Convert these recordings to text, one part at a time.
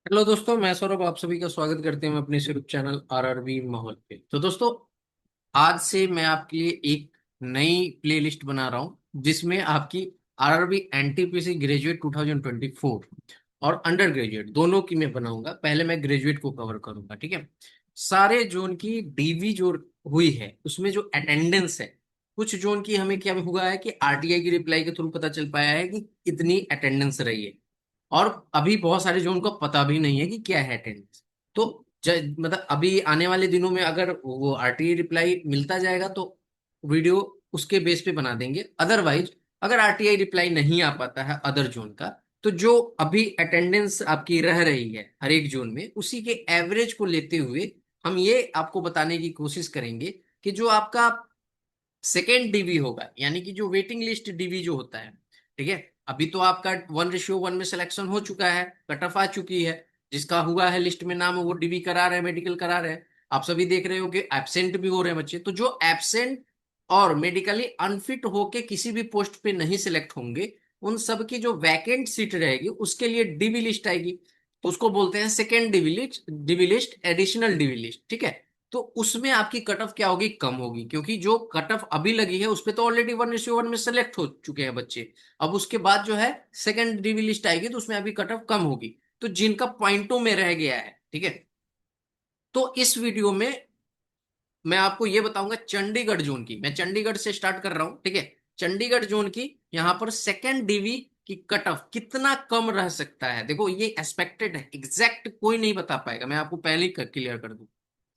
Hello दोस्तों, मैं सौरभ आप सभी का स्वागत करते हैं अपने यूट्यूब चैनल आरआरबी माहौल पे। तो दोस्तों, आज से मैं आपके लिए एक नई प्लेलिस्ट बना रहा हूं जिसमें आपकी आरआरबी एनटीपीसी ग्रेजुएट 2024 और अंडर ग्रेजुएट दोनों की मैं बनाऊंगा। पहले मैं ग्रेजुएट को कवर करूंगा, ठीक है। सारे जोन की डीवी जो हुई है उसमें जो अटेंडेंस है, कुछ जोन की हमें क्या हुआ है कि आरटीआई की रिप्लाई के थ्रू पता चल पाया है कि इतनी अटेंडेंस रही है। और अभी बहुत सारे जो उनको पता भी नहीं है कि क्या है अटेंडेंस। तो मतलब अभी आने वाले दिनों में अगर वो आरटीआई रिप्लाई मिलता जाएगा तो वीडियो उसके बेस पे बना देंगे। अदरवाइज अगर आरटीआई रिप्लाई नहीं आ पाता है अदर जोन का, तो जो अभी अटेंडेंस आपकी रह रही है हर एक जोन में उसी के एवरेज को लेते हुए हम ये आपको बताने की कोशिश करेंगे कि जो आपका सेकेंड डीवी होगा, यानी कि जो वेटिंग लिस्ट डीवी जो होता है, ठीक है। अभी तो आपका 1:1 में सिलेक्शन हो चुका है, कट ऑफ आ चुकी है। जिसका हुआ है लिस्ट में नाम वो डीवी करा रहे हैं, मेडिकल करा रहे हैं। आप सभी देख रहे हो कि एब्सेंट भी हो रहे हैं बच्चे। तो जो एब्सेंट और मेडिकली अनफिट होके किसी भी पोस्ट पे नहीं सिलेक्ट होंगे, उन सब की जो वैकेंट सीट रहेगी उसके लिए डीवी लिस्ट आएगी। तो उसको बोलते हैं second DV list additional DV list, ठीक है। तो उसमें आपकी कट ऑफ क्या होगी, कम होगी, क्योंकि जो कट ऑफ अभी लगी है उस पे तो ऑलरेडी 1:1 में सेलेक्ट हो चुके हैं बच्चे। अब उसके बाद जो है सेकंड डीवी लिस्ट आएगी तो उसमें अभी कट ऑफ कम होगी। तो जिनका पॉइंटों में रह गया है, ठीक है। तो इस वीडियो में मैं आपको ये बताऊंगा चंडीगढ़ जोन की। मैं चंडीगढ़ से स्टार्ट कर रहा हूं, ठीक है। चंडीगढ़ जोन की यहाँ पर सेकंड डीवी की कट ऑफ कितना कम रह सकता है, देखो ये एक्सपेक्टेड है, एग्जैक्ट कोई नहीं बता पाएगा। मैं आपको पहले ही क्लियर कर दूं।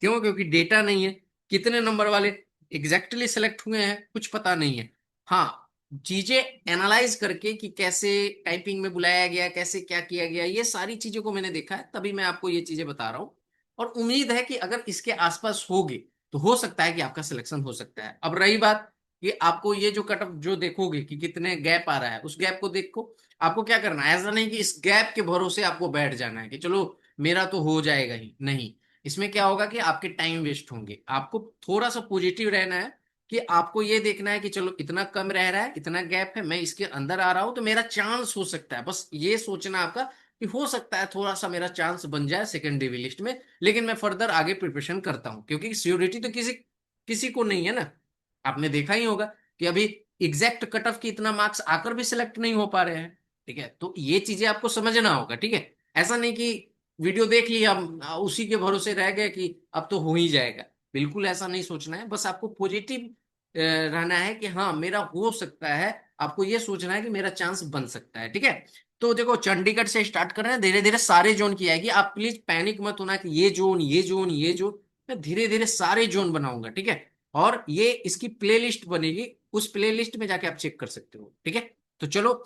क्यों? क्योंकि डेटा नहीं है। कितने नंबर वाले एग्जैक्टली सेलेक्ट हुए हैं कुछ पता नहीं है। हाँ, चीजें एनालाइज करके कि कैसे टाइपिंग में बुलाया गया, कैसे क्या किया गया, ये सारी चीजों को मैंने देखा है, तभी मैं आपको ये चीजें बता रहा हूँ। और उम्मीद है कि अगर इसके आसपास होगी तो हो सकता है कि आपका सिलेक्शन हो सकता है। अब रही बात कि आपको ये जो कट ऑफ जो देखोगे कि कितने गैप आ रहा है, उस गैप को देखो। आपको क्या करना है, ऐसा नहीं कि इस गैप के भरोसे आपको बैठ जाना है कि चलो मेरा तो हो जाएगा ही, नहीं। इसमें क्या होगा कि आपके टाइम वेस्ट होंगे। आपको थोड़ा सा पॉजिटिव रहना है कि आपको ये देखना है कि चलो इतना कम रह रहा है, इतना गैप है, मैं इसके अंदर आ रहा हूं तो मेरा चांस हो सकता है। बस ये सोचना आपका कि हो सकता है थोड़ा सा मेरा चांस बन जाए सेकंड डिवी लिस्ट में, लेकिन मैं फर्दर आगे प्रिपरेशन करता हूँ, क्योंकि श्योरिटी तो किसी किसी को नहीं है ना। आपने देखा ही होगा कि अभी एग्जैक्ट कट ऑफ की इतना मार्क्स आकर भी सिलेक्ट नहीं हो पा रहे हैं, ठीक है। तो ये चीजें आपको समझना होगा, ठीक है। ऐसा नहीं कि वीडियो देख ली हम उसी के भरोसे रह गए कि अब तो हो ही जाएगा। बिल्कुल ऐसा नहीं सोचना है। बस आपको पॉजिटिव रहना है कि हाँ मेरा हो सकता है। आपको ये सोचना है कि मेरा चांस बन सकता है, ठीक है। तो देखो चंडीगढ़ से स्टार्ट कर रहे हैं, धीरे धीरे सारे जोन की आएगी। आप प्लीज पैनिक मत होना कि ये जोन ये जोन ये जोन। मैं धीरे धीरे सारे जोन बनाऊंगा, ठीक है। और ये इसकी प्लेलिस्ट बनेगी, उस प्लेलिस्ट में जाके आप चेक कर सकते हो, ठीक है। तो चलो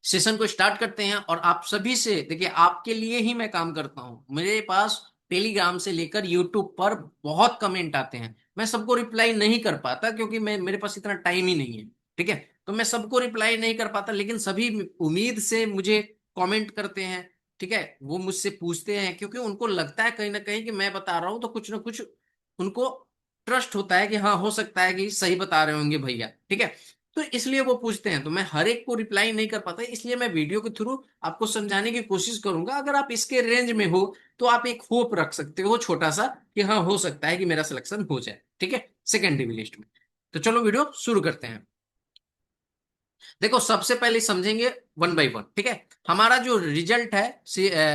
सेशन को स्टार्ट करते हैं। और आप सभी से देखिए, आपके लिए ही मैं काम करता हूं। मेरे पास टेलीग्राम से लेकर यूट्यूब पर बहुत कमेंट आते हैं। मैं सबको रिप्लाई नहीं कर पाता क्योंकि मैं मेरे पास इतना टाइम ही नहीं है, ठीक है। तो मैं सबको रिप्लाई नहीं कर पाता, लेकिन सभी उम्मीद से मुझे कमेंट करते हैं, ठीक है। वो मुझसे पूछते हैं क्योंकि उनको लगता है कहीं ना कहीं कि मैं बता रहा हूं तो कुछ ना कुछ उनको ट्रस्ट होता है कि हाँ हो सकता है कि सही बता रहे होंगे भैया, ठीक है। तो इसलिए वो पूछते हैं। तो मैं हर एक को रिप्लाई नहीं कर पाता, इसलिए मैं वीडियो के थ्रू आपको समझाने की कोशिश करूंगा। अगर आप इसके रेंज में हो तो आप एक होप रख सकते हो छोटा सा कि हाँ हो सकता है कि मेरा सिलेक्शन हो जाए, ठीक है, सेकेंड डिवी लिस्ट में। तो चलो वीडियो शुरू करते हैं। देखो सबसे पहले समझेंगे वन बाय वन, ठीक है। हमारा जो रिजल्ट है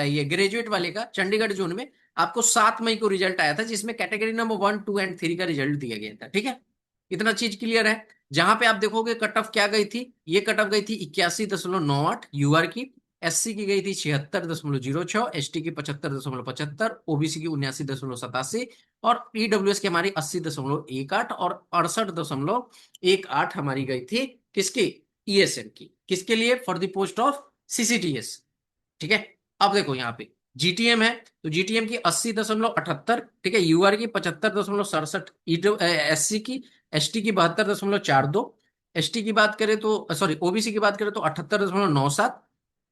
ये ग्रेजुएट वाले का चंडीगढ़ जोन में आपको 7 मई को रिजल्ट आया था, जिसमें कैटेगरी नंबर 1, 2 एंड 3 का रिजल्ट दिया गया था, ठीक है। इतना चीज क्लियर है। जहां पे आप देखोगे कट ऑफ क्या गई थी, ये कट ऑफ गई थी 81.98 यूआर की। एससी की गई थी 76.06, एसटी की 75.75, ओबीसी की 79.87 और ईडब्ल्यूएस की हमारी 80.18 और 68.18 हमारी गई थी किसकी, ईएसएम की। किसके लिए, for the post of CCTS, ठीक है। अब देखो यहाँ पे जीटीएम है, तो जीटीएम की 80.78, ठीक है। यूआर की 75.67, एससी की, एसटी की 72.42, एसटी की बात करें तो सॉरी ओबीसी की बात करें तो 78.97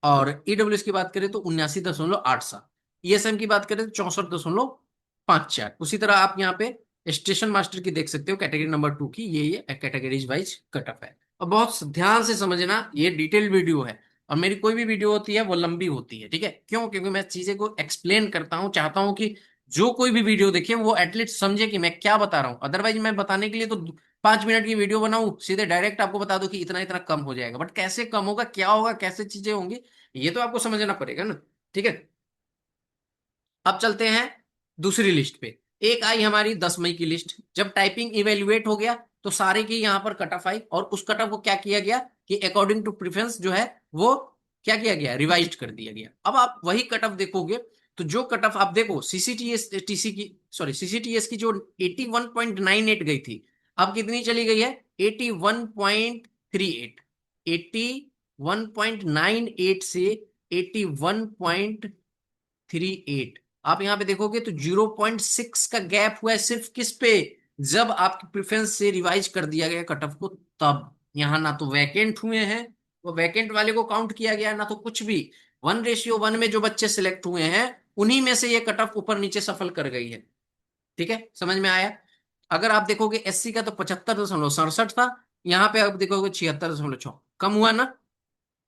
और ईडब्ल्यूएस की बात करें तो 79.87, ईएसएम की बात करें तो 64.54। उसी तरह आप यहाँ पे स्टेशन मास्टर की देख सकते हो कैटेगरी नंबर 2 की, ये कैटेगरीज वाइज कट ऑफ है। और बहुत ध्यान से समझना, ये डिटेल वीडियो है और मेरी कोई भी वीडियो होती है वो लंबी होती है, ठीक है। क्यों? क्योंकि मैं चीजें को एक्सप्लेन करता हूँ, चाहता हूँ कि जो कोई भी वीडियो देखे वो एटलीस्ट समझे कि मैं क्या बता रहा हूँ। अदरवाइज मैं बताने के लिए तो 5 मिनट की वीडियो बनाऊं, सीधे डायरेक्ट आपको बता दूं कि इतना इतना कम हो जाएगा, बट कैसे कम होगा, क्या होगा, कैसे चीजें होंगी, ये तो आपको समझना पड़ेगा ना, ठीक है। अब चलते हैं दूसरी लिस्ट पे। एक आई हमारी 10 मई की लिस्ट। जब टाइपिंग इवेल्युएट हो गया तो सारे की यहाँ पर कट ऑफ आई, और उस कट ऑफ को क्या किया गया कि अकॉर्डिंग टू प्रेफरेंस जो है वो क्या किया गया, रिवाइज कर दिया गया। अब आप वही कट ऑफ देखोगे तो जो कट ऑफ आप देखो सीसीटीएस टीसी की, सॉरी सीसीटीएस की जो 81.98 गई थी, अब कितनी चली गई है, 81.38। 81.98 से 81.38। आप यहां पे देखोगे तो 0.6 का गैप हुआ है, सिर्फ किस पे, जब आपकी प्रेफरेंस से रिवाइज कर दिया गया कट ऑफ को, तब यहां ना तो वैकेंट हुए हैं, वो वैकेंट वाले को काउंट किया गया, ना तो कुछ भी। 1:1 में जो बच्चे सिलेक्ट हुए हैं उन्हीं में से ये कट ऑफ ऊपर नीचे सफल कर गई है, ठीक है, समझ में आया। अगर आप देखोगे एससी का तो 75.67 था, यहाँ पे आप देखोगे 76.6, कम हुआ ना।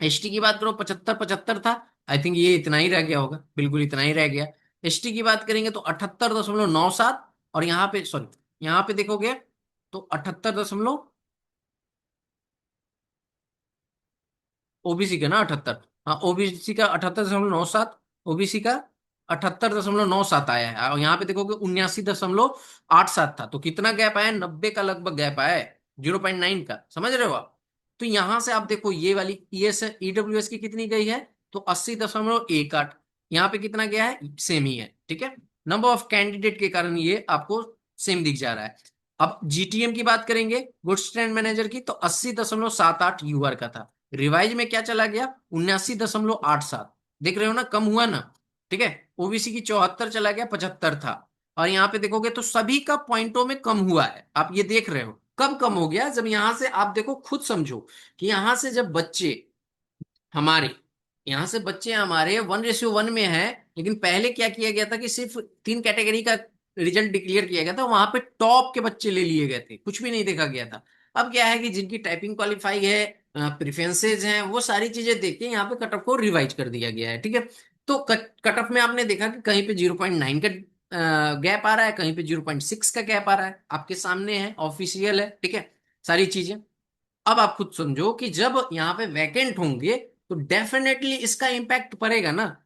एसटी की बात करो 75 75 था, आई थिंक ये इतना ही रह गया होगा, बिल्कुल इतना ही रह गया। एसटी की बात करेंगे तो 78.97, और यहाँ पे सॉरी, यहाँ पे देखोगे तो 78 दशमलव, ओबीसी का ना 78, हाँ ओबीसी का 78.97, ओबीसी का 78.97 आया है, और यहाँ पे देखोगे 79.87 था, तो कितना गैप आया, 90 का लगभग गैप आया है, 0.9 का, समझ रहे हो आप। तो यहां से आप देखो ये वाली ईएस ईडब्ल्यूएस की कितनी गई है, तो 80.18। यहाँ पे कितना गया है, सेम ही है, ठीक है। नंबर ऑफ कैंडिडेट के कारण ये आपको सेम दिख जा रहा है। अब जीटीएम की बात करेंगे, गुड्स ट्रेड मैनेजर की, तो 80.78 यूआर का था, रिवाइज में क्या चला गया, 79.87, देख रहे हो ना, कम हुआ ना, ठीक है। ओबीसी की 74 चला गया, 75 था। और यहाँ पे देखोगे तो सभी का पॉइंटों में कम हुआ है, आप ये देख रहे हो। कब कम हो गया, जब यहां से आप देखो, खुद समझो कि यहां से जब बच्चे हमारे, यहां से बच्चे हमारे 1:1 में है, लेकिन पहले क्या किया गया था कि सिर्फ 3 कैटेगरी का रिजल्ट डिक्लेयर किया गया था, वहां पे टॉप के बच्चे ले लिए गए थे, कुछ भी नहीं देखा गया था। अब क्या है कि जिनकी टाइपिंग क्वालिफाई है, प्रेफरेंसेज हैं, वो सारी चीजें देख के यहाँ पे कट ऑफ को रिवाइज कर दिया गया है, ठीक है। तो कट ऑफ में आपने देखा कि कहीं पे 0.9 का गैप आ रहा है, कहीं पे 0.6 का गैप आ रहा है, आपके सामने है, ऑफिशियल है, ठीक है, सारी चीजें। अब आप खुद समझो कि जब यहाँ पे वैकेंट होंगे तो डेफिनेटली इसका इम्पैक्ट पड़ेगा ना,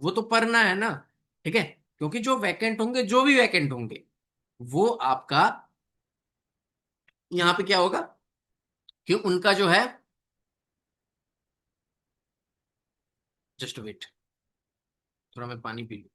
वो तो पड़ना है ना, ठीक है। क्योंकि जो वैकेंट होंगे, जो भी वैकेंट होंगे, वो आपका यहाँ पे क्या होगा कि उनका जो है, जस्ट वेट, थोड़ा मैं पानी पी लूं।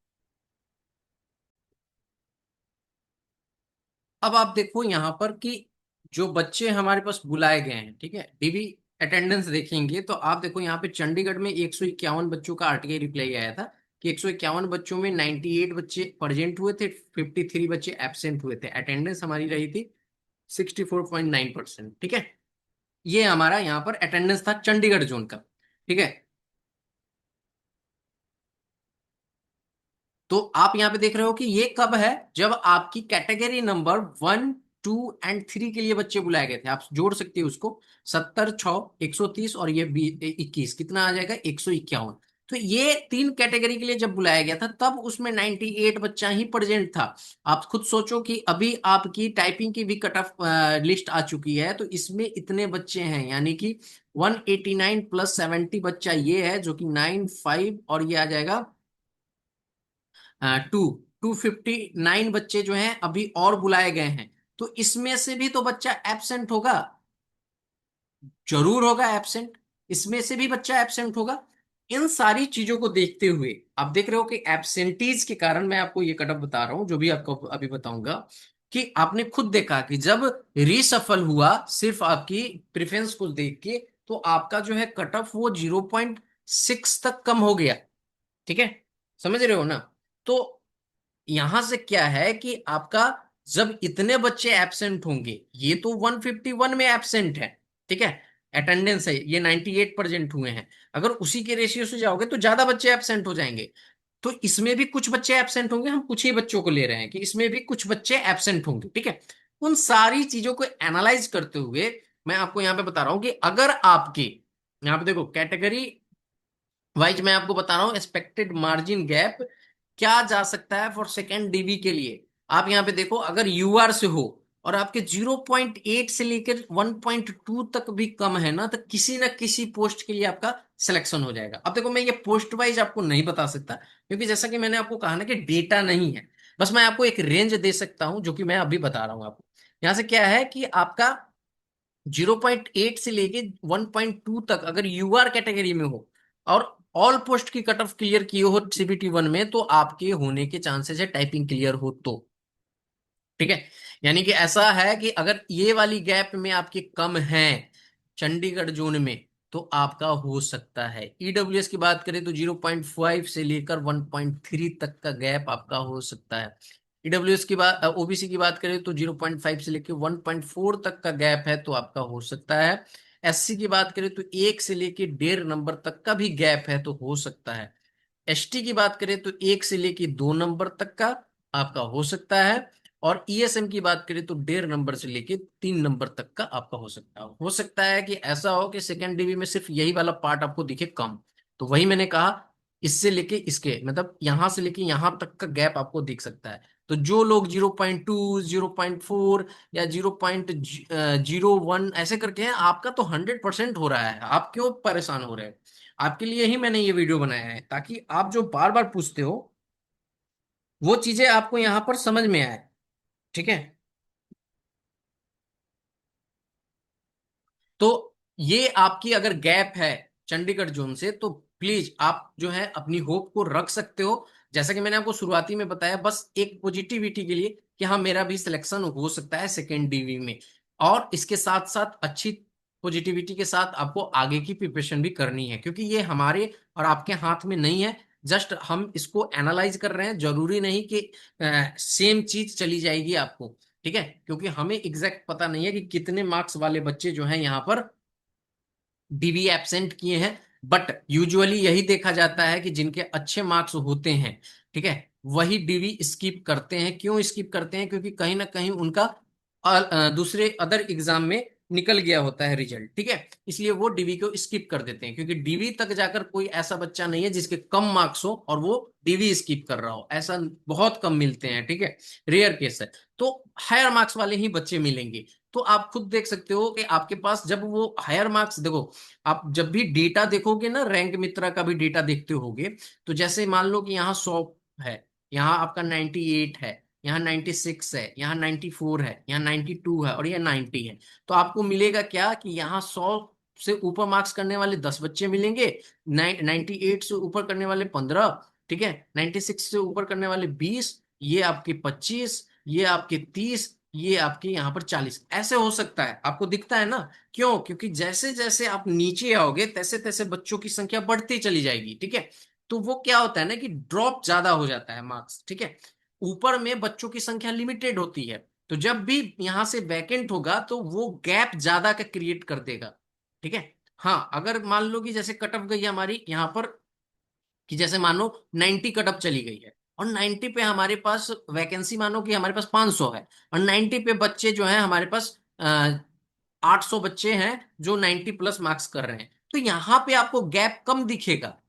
अब आप देखो यहाँ पर कि जो बच्चे हमारे पास बुलाए गए हैं, ठीक है, डीबी अटेंडेंस देखेंगे तो आप देखो यहाँ पे चंडीगढ़ में 151 बच्चों का आरटीआई रिप्लाई आया था कि 151 बच्चों में 98 बच्चे प्रेजेंट हुए थे, 53 बच्चे एब्सेंट हुए थे, अटेंडेंस हमारी रही थी 64.9%, ठीक है। ये हमारा यहाँ पर अटेंडेंस था चंडीगढ़ जोन का, ठीक है। तो आप यहाँ पे देख रहे हो कि ये कब है, जब आपकी कैटेगरी नंबर 1 2 एंड 3 के लिए बच्चे बुलाए गए थे, आप जोड़ सकते हो उसको, 70 6 130, और ये 21, कितना आ जाएगा, 151। तो ये 3 कैटेगरी के लिए जब बुलाया गया था तब उसमें 98 बच्चा ही प्रेजेंट था। आप खुद सोचो कि अभी आपकी टाइपिंग की भी कट ऑफ लिस्ट आ चुकी है, तो इसमें इतने बच्चे हैं, यानी कि 189 प्लस 70 बच्चा ये है, जो कि 95, और ये आ जाएगा 259 बच्चे जो हैं अभी और बुलाए गए हैं। तो इसमें से भी तो बच्चा एब्सेंट होगा, जरूर होगा एब्सेंट, इसमें से भी बच्चा एब्सेंट होगा। इन सारी चीजों को देखते हुए आप देख रहे हो कि एब्सेंटीज के कारण, मैं आपको ये कटअप बता रहा हूं जो भी आपको अभी बताऊंगा, कि आपने खुद देखा कि जब रीसफल हुआ सिर्फ आपकी प्रेफरेंस को देख के, तो आपका जो है कट ऑफ वो 0.6 तक कम हो गया, ठीक है, समझ रहे हो ना। तो यहां से क्या है कि आपका जब इतने बच्चे एब्सेंट होंगे, ये तो 151 में एब्सेंट है, ठीक है, अटेंडेंस है, ये 98% हुए हैं, अगर उसी के रेशियो से जाओगे तो ज्यादा बच्चे एब्सेंट हो जाएंगे। तो इसमें भी कुछ बच्चे एब्सेंट होंगे, हम कुछ ही बच्चों को ले रहे हैं कि इसमें भी कुछ बच्चे एब्सेंट होंगे, ठीक है। उन सारी चीजों को एनालाइज करते हुए मैं आपको यहां पे बता रहा हूं कि अगर आपके, यहां पे देखो कैटेगरी वाइज मैं आपको बता रहा हूं एक्सपेक्टेड मार्जिन गैप क्या जा सकता है फॉर सेकेंड डीबी के लिए। आप यहाँ पे देखो, अगर यूआर से हो और आपके 0.8 से लेकर 1.2 तक भी कम है ना, तो किसी ना किसी पोस्ट के लिए आपका सिलेक्शन हो जाएगा। अब देखो, मैं ये पोस्ट वाइज आपको नहीं बता सकता, क्योंकि जैसा कि मैंने आपको कहा ना कि डेटा नहीं है। बस मैं आपको एक रेंज दे सकता हूं, जो कि मैं अभी बता रहा हूं आपको। यहाँ से क्या है कि आपका 0.8 से लेके 1.2 तक अगर यूआर कैटेगरी में हो और ऑल पोस्ट की कट ऑफ क्लियर किए हो सीबीटी वन में, तो आपके होने के चांसेस है टाइपिंग क्लियर हो तो। ठीक है, यानी कि ऐसा है कि अगर ये वाली गैप में आपके कम है चंडीगढ़ जोन में, तो आपका हो सकता है। ईडब्ल्यूएस की बात करें तो 0.5 से लेकर 1.3 तक का गैप आपका हो सकता है। ईडब्ल्यूएस की बात, ओबीसी की बात करें तो 0.5 से लेकर 1.4 तक का गैप है, तो आपका हो सकता है। एससी की बात करें तो 1 से लेकर 1.5 नंबर तक का भी गैप है, तो हो सकता है। एसटी की बात करें तो 1 से लेके 2 नंबर तक का आपका हो सकता है। और ईएसएम की बात करें तो 1.5 नंबर से लेके 3 नंबर तक का आपका हो सकता है कि ऐसा हो कि सेकेंड डीबी में सिर्फ यही वाला पार्ट आपको दिखे कम। तो वही मैंने कहा, इससे लेके इसके मतलब यहां से लेके यहां तक का गैप आपको दिख सकता है। तो जो लोग 0.2, 0.4 या 0.01 ऐसे करके हैं, आपका तो 100% हो रहा है। आप क्यों परेशान हो रहे हैं? आपके लिए ही मैंने ये वीडियो बनाया है, ताकि आप जो बार बार पूछते हो वो चीजें आपको यहाँ पर समझ में आए। ठीक है, तो ये आपकी अगर गैप है चंडीगढ़ जोन से, तो प्लीज आप जो है अपनी होप को रख सकते हो। जैसा कि मैंने आपको शुरुआती में बताया, बस एक पॉजिटिविटी के लिए कि हाँ, मेरा भी सिलेक्शन हो सकता है सेकेंड डीवी में। और इसके साथ साथ अच्छी पॉजिटिविटी के साथ आपको आगे की प्रिपरेशन भी करनी है, क्योंकि ये हमारे और आपके हाथ में नहीं है। जस्ट हम इसको एनालाइज कर रहे हैं, जरूरी नहीं कि सेम चीज चली जाएगी आपको। ठीक है, क्योंकि हमें एग्जैक्ट पता नहीं है कि कितने मार्क्स वाले बच्चे जो हैं यहाँ पर डीबी एब्सेंट किए हैं। बट यूजुअली यही देखा जाता है कि जिनके अच्छे मार्क्स होते हैं, ठीक है, वही डीवी स्किप करते हैं। क्यों स्किप करते हैं? क्योंकि कहीं ना कहीं उनका दूसरे अदर एग्जाम में निकल गया होता है रिजल्ट। ठीक है, इसलिए वो डीवी को स्किप कर देते हैं, क्योंकि डीवी तक जाकर कोई ऐसा बच्चा नहीं है जिसके कम मार्क्स हो और वो डीवी स्किप कर रहा हो। ऐसा बहुत कम मिलते हैं। ठीक है, रेयर केस है। तो हायर मार्क्स वाले ही बच्चे मिलेंगे। तो आप खुद देख सकते हो कि आपके पास जब वो हायर मार्क्स, देखो, आप जब भी डेटा देखोगे ना, रैंक मित्रा का भी डेटा देखते होगे, तो जैसे मान लो कि यहाँ 100 है, यहाँ आपका 98 है, यहाँ 96 है, यहाँ 94 है, यहाँ 92 है और यहाँ 90 है। तो आपको मिलेगा क्या कि यहाँ 100 से ऊपर मार्क्स करने वाले 10 बच्चे मिलेंगे, 98 से ऊपर करने वाले 15, ठीक है, 96 से ऊपर करने वाले 20, ये आपके 25, ये आपके 30, ये आपके यहाँ पर 40। ऐसे हो सकता है, आपको दिखता है ना? क्यों? क्योंकि जैसे जैसे आप नीचे आओगे, तैसे तैसे बच्चों की संख्या बढ़ती चली जाएगी। ठीक है, तो वो क्या होता है ना कि ड्रॉप ज्यादा हो जाता है मार्क्स। ठीक है, ऊपर में बच्चों की संख्या लिमिटेड होती है, तो जब भी यहां से वैकेंट होगा तो वो गैप ज्यादा का क्रिएट कर देगा। ठीक है, हाँ, अगर मान लो कि जैसे कट ऑफ गई हमारी यहाँ पर, कि जैसे मानो 90 कटअप चली गई है और 90 पे हमारे पास वैकेंसी मानो कि हमारे पास 500 है, और 90 पे बच्चे जो हैं हमारे पास 800 बच्चे हैं जो 90 प्लस मार्क्स कर रहे हैं, तो यहाँ पे आपको गैप कम दिखेगा।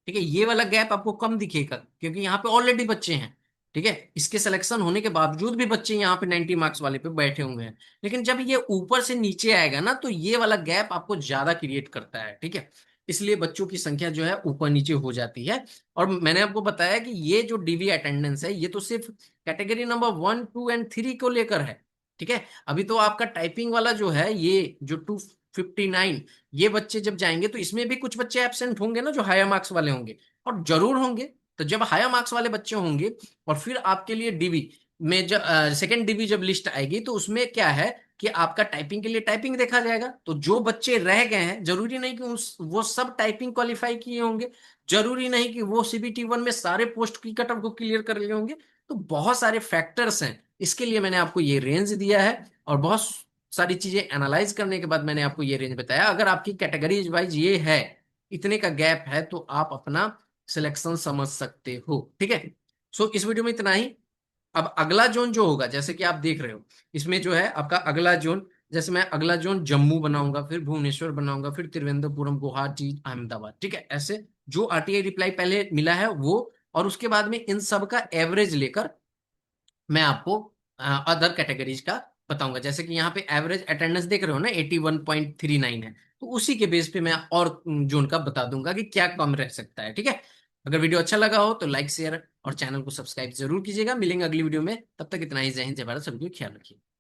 ठीक है, ये वाला गैप आपको कम दिखेगा, क्योंकि यहाँ पे ऑलरेडी बच्चे हैं। ठीक है, इसके सिलेक्शन होने के बावजूद भी बच्चे यहाँ पे 90 मार्क्स वाले पे बैठे हुए हैं। लेकिन जब ये ऊपर से नीचे आएगा ना, तो ये वाला गैप आपको ज्यादा क्रिएट करता है। ठीक है, इसलिए बच्चों की संख्या जो है ऊपर नीचे हो जाती है। और मैंने आपको बताया कि ये जो डीवी अटेंडेंस है, ये तो सिर्फ कैटेगरी नंबर 1, 2 एंड 3 को लेकर है। ठीक है, अभी तो आपका टाइपिंग वाला जो है, ये जो 259, ये बच्चे जब जाएंगे तो इसमें भी कुछ बच्चे एब्सेंट होंगे ना, जो हायर मार्क्स वाले होंगे, और जरूर होंगे। तो जब हायर मार्क्स वाले बच्चे होंगे और फिर आपके लिए डीवी में जब सेकेंड डीवी जब लिस्ट आएगी, तो उसमें क्या है कि आपका टाइपिंग के लिए टाइपिंग देखा जाएगा। तो जो बच्चे रह गए हैं, जरूरी नहीं कि वो सब टाइपिंग क्वालिफाई किए होंगे, जरूरी नहीं कि वो सीबीटी वन में सारे पोस्ट की कट ऑफ को क्लियर कर लिए होंगे। तो बहुत सारे फैक्टर्स हैं, इसके लिए मैंने आपको ये रेंज दिया है। और बहुत सारी चीजें एनालाइज करने के बाद मैंने आपको ये रेंज बताया। अगर आपकी कैटेगरीज वाइज ये है, इतने का गैप है, तो आप अपना सिलेक्शन समझ सकते हो। ठीक है, सो इस वीडियो में इतना ही। अब अगला जोन जो होगा, जैसे कि आप देख रहे हो, इसमें जो है आपका अगला जोन, जैसे मैं अगला जोन जम्मू बनाऊंगा, फिर भुवनेश्वर बनाऊंगा, फिर त्रिवेंद्रपुरम, गुवाहाटी, अहमदाबाद। ठीक है, ऐसे जो आरटीआई रिप्लाई पहले मिला है वो, और उसके बाद में इन सब का एवरेज लेकर मैं आपको अदर कैटेगरीज का बताऊंगा। जैसे कि यहाँ पे एवरेज अटेंडेंस देख रहे हो ना, 81.39 है, तो उसी के बेस पे मैं और जोन का बता दूंगा कि क्या कम रह सकता है। ठीक है। अगर वीडियो अच्छा लगा हो तो लाइक शेयर और चैनल को सब्सक्राइब जरूर कीजिएगा। मिलेंगे अगली वीडियो में, तब तक इतना ही। जय हिंद, जय भारत, सभी को ख्याल रखिए।